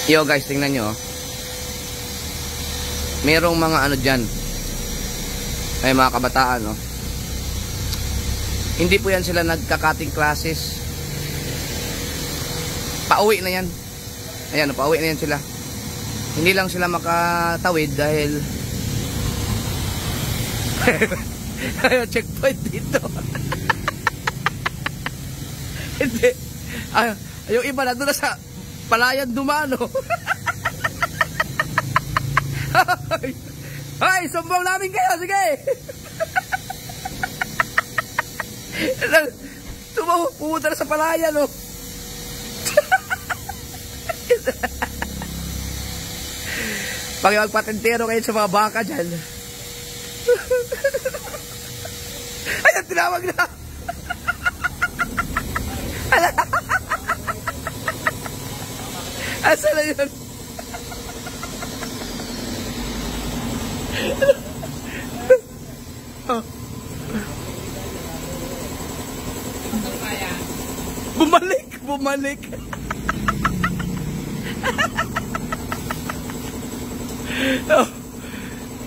Yo guys, tingnan nyo. Merong mga ano dyan. Ay mga kabataan, no? Hindi po yan sila nagka-cutting classes. Pauwi na yan. Ayan, pauwi na yan sila. Hindi lang sila makatawid dahil ayaw, checkpoint dito. Hindi. Yung iba nandun na sa Palayan Dumano. Ay, sumbong namin kayo. Sige. Pumunta na sa Palayan, oh. Pag magpatentero kayo sa mga baka dyan. Ayan, tinawag na. Asa na yun? Bumalik. Oh,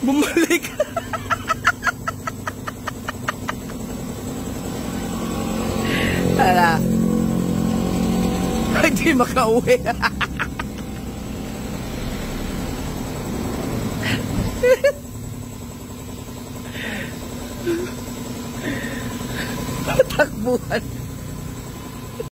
bumalik. Ala. Hindi makauwi. Takbuhan.